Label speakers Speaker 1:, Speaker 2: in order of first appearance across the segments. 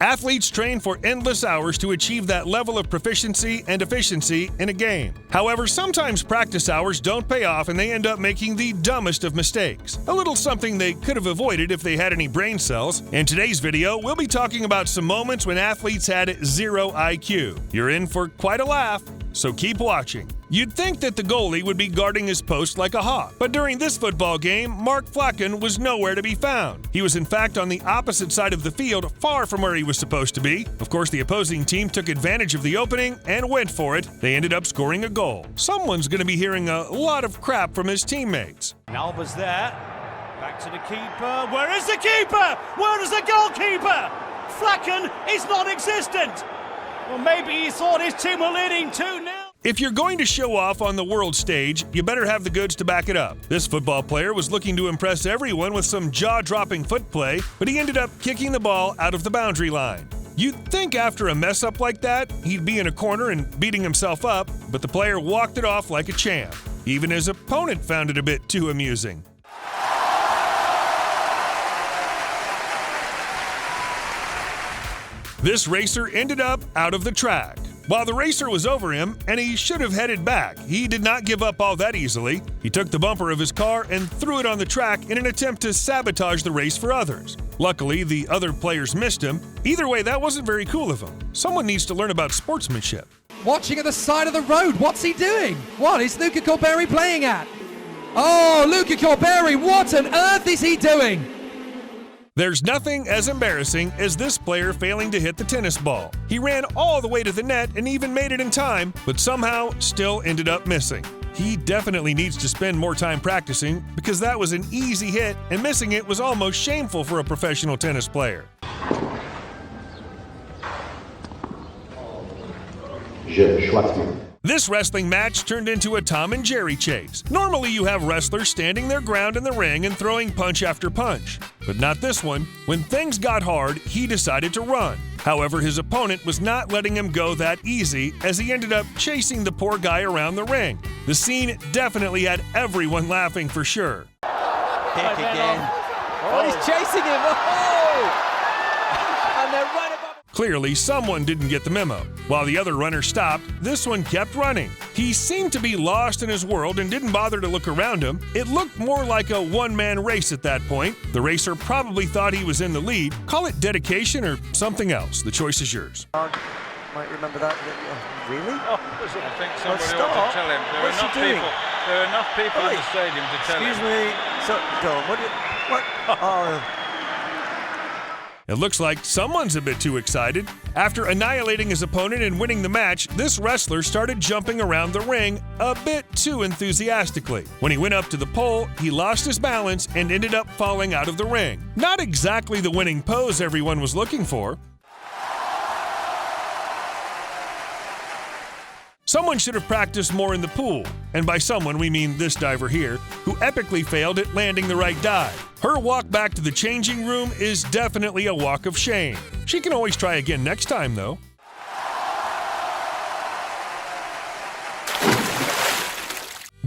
Speaker 1: Athletes train for endless hours to achieve that level of proficiency and efficiency in a game. However, sometimes practice hours don't pay off and they end up making the dumbest of mistakes. A little something they could have avoided if they had any brain cells. In today's video, we'll be talking about some moments when athletes had zero IQ. You're in for quite a laugh, so keep watching. You'd think that the goalie would be guarding his post like a hawk, but during this football game, Mark Flacken was nowhere to be found. He was in fact on the opposite side of the field, far from where he was supposed to be. Of course, the opposing team took advantage of the opening and went for it. They ended up scoring a goal. Someone's going to be hearing a lot of crap from his teammates.
Speaker 2: Alba's there, back to the keeper. Where is the keeper? Where is the goalkeeper? Flacken is non-existent. Well, maybe he thought his team were leading 2-0.
Speaker 1: If you're going to show off on the world stage, you better have the goods to back it up. This football player was looking to impress everyone with some jaw-dropping foot play, but he ended up kicking the ball out of the boundary line. You'd think after a mess-up like that, he'd be in a corner and beating himself up, but the player walked it off like a champ. Even his opponent found it a bit too amusing. This racer ended up out of the track. While the racer was over him, and he should have headed back, he did not give up all that easily. He took the bumper of his car and threw it on the track in an attempt to sabotage the race for others. Luckily, the other players missed him. Either way, that wasn't very cool of him. Someone needs to learn about sportsmanship.
Speaker 3: Watching at the side of the road, what's he doing? What is Luca Corberri playing at? Oh, Luca Corberri, what on earth is he doing?
Speaker 1: There's nothing as embarrassing as this player failing to hit the tennis ball. He ran all the way to the net and even made it in time, but somehow still ended up missing. He definitely needs to spend more time practicing because that was an easy hit and missing it was almost shameful for a professional tennis player. This wrestling match turned into a Tom and Jerry chase. Normally you have wrestlers standing their ground in the ring and throwing punch after punch, but not this one. When things got hard, he decided to run. However, his opponent was not letting him go that easy as he ended up chasing the poor guy around the ring. The scene definitely had everyone laughing for sure.
Speaker 4: Kick again. Oh, he's chasing him. Oh! And they're right above.
Speaker 1: Clearly, someone didn't get the memo. While the other runner stopped, this one kept running. He seemed to be lost in his world and didn't bother to look around him. It looked more like a one-man race at that point. The racer probably thought he was in the lead. Call it dedication or something else. The choice is yours.
Speaker 4: Might remember that. Really?
Speaker 5: Oh, I think somebody ought to tell him. There are enough people in the stadium to tell him.
Speaker 4: Excuse me. So, go on. What? Oh.
Speaker 1: It looks like someone's a bit too excited. After annihilating his opponent and winning the match, this wrestler started jumping around the ring a bit too enthusiastically. When he went up to the pole, he lost his balance and ended up falling out of the ring. Not exactly the winning pose everyone was looking for. Someone should have practiced more in the pool, and by someone we mean this diver here, who epically failed at landing the right dive. Her walk back to the changing room is definitely a walk of shame. She can always try again next time, though.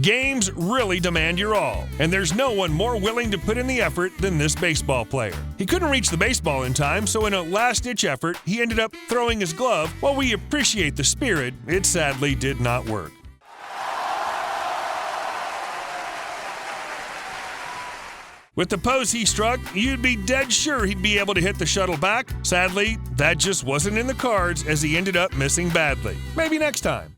Speaker 1: Games really demand your all, and there's no one more willing to put in the effort than this baseball player. He couldn't reach the baseball in time, so in a last-ditch effort, he ended up throwing his glove. While we appreciate the spirit, it sadly did not work. With the pose he struck, you'd be dead sure he'd be able to hit the shuttle back. Sadly, that just wasn't in the cards as he ended up missing badly. Maybe next time.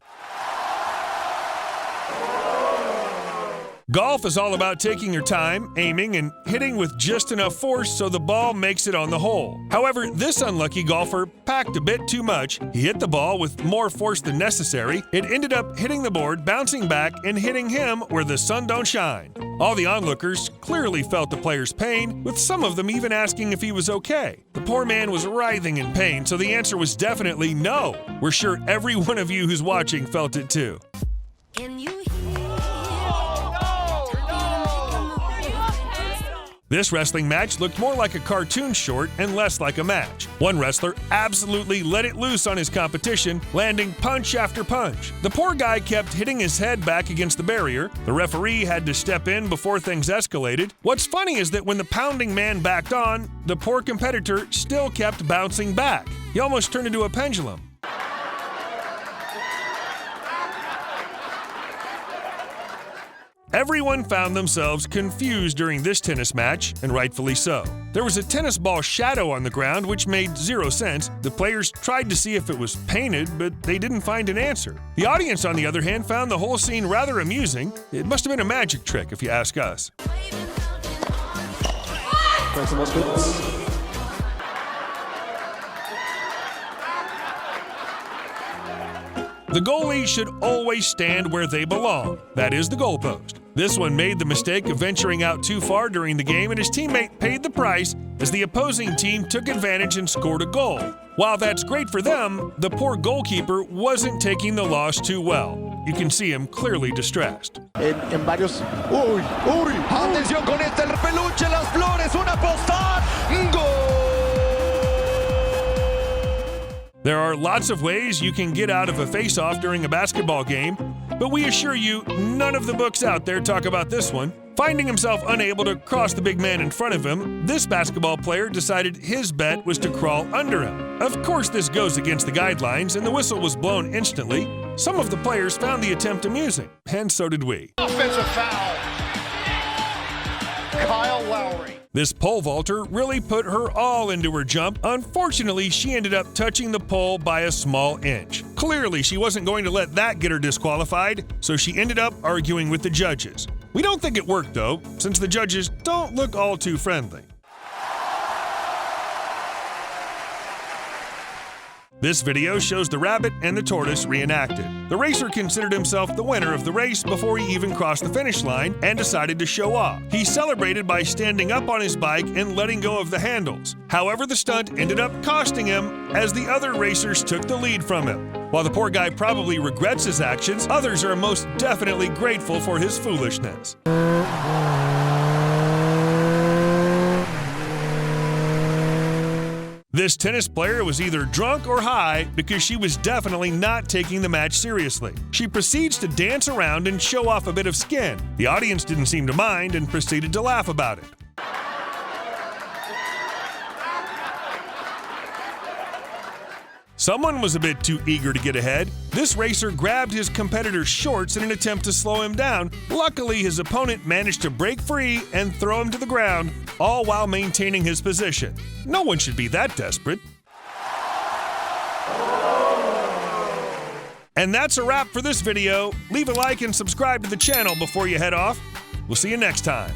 Speaker 1: Golf is all about taking your time, aiming, and hitting with just enough force so the ball makes it on the hole. However, this unlucky golfer packed a bit too much. He hit the ball with more force than necessary. It ended up hitting the board, bouncing back, and hitting him where the sun don't shine. All the onlookers clearly felt the player's pain, with some of them even asking if he was okay. The poor man was writhing in pain, so the answer was definitely no. We're sure every one of you who's watching felt it too. This wrestling match looked more like a cartoon short and less like a match. One wrestler absolutely let it loose on his competition, landing punch after punch. The poor guy kept hitting his head back against the barrier. The referee had to step in before things escalated. What's funny is that when the pounding man backed on, the poor competitor still kept bouncing back. He almost turned into a pendulum. Everyone found themselves confused during this tennis match, and rightfully so. There was a tennis ball shadow on the ground which made zero sense. The players tried to see if it was painted, but they didn't find an answer. The audience, on the other hand, found the whole scene rather amusing. It must have been a magic trick, if you ask us. The goalie should always stand where they belong, that is, the goalpost. This one made the mistake of venturing out too far during the game, and his teammate paid the price as the opposing team took advantage and scored a goal. While that's great for them, the poor goalkeeper wasn't taking the loss too well. You can see him clearly distressed.
Speaker 6: En varios... ¡Uy! ¡Atención con este! ¡El peluche, las flores! ¡Una postal! ¡Gol!
Speaker 1: There are lots of ways you can get out of a face-off during a basketball game, but we assure you none of the books out there talk about this one. Finding himself unable to cross the big man in front of him, this basketball player decided his bet was to crawl under him. Of course, this goes against the guidelines, and the whistle was blown instantly. Some of the players found the attempt amusing, and so did we.
Speaker 6: Offensive foul. Kyle Lowry.
Speaker 1: This pole vaulter really put her all into her jump. Unfortunately, she ended up touching the pole by a small inch. Clearly, she wasn't going to let that get her disqualified, so she ended up arguing with the judges. We don't think it worked, though, since the judges don't look all too friendly. This video shows the rabbit and the tortoise reenacted. The racer considered himself the winner of the race before he even crossed the finish line and decided to show off. He celebrated by standing up on his bike and letting go of the handles. However, the stunt ended up costing him as the other racers took the lead from him. While the poor guy probably regrets his actions, others are most definitely grateful for his foolishness. This tennis player was either drunk or high because she was definitely not taking the match seriously. She proceeds to dance around and show off a bit of skin. The audience didn't seem to mind and proceeded to laugh about it. Someone was a bit too eager to get ahead. This racer grabbed his competitor's shorts in an attempt to slow him down. Luckily, his opponent managed to break free and throw him to the ground, all while maintaining his position. No one should be that desperate. And that's a wrap for this video. Leave a like and subscribe to the channel before you head off. We'll see you next time.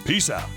Speaker 1: Peace out.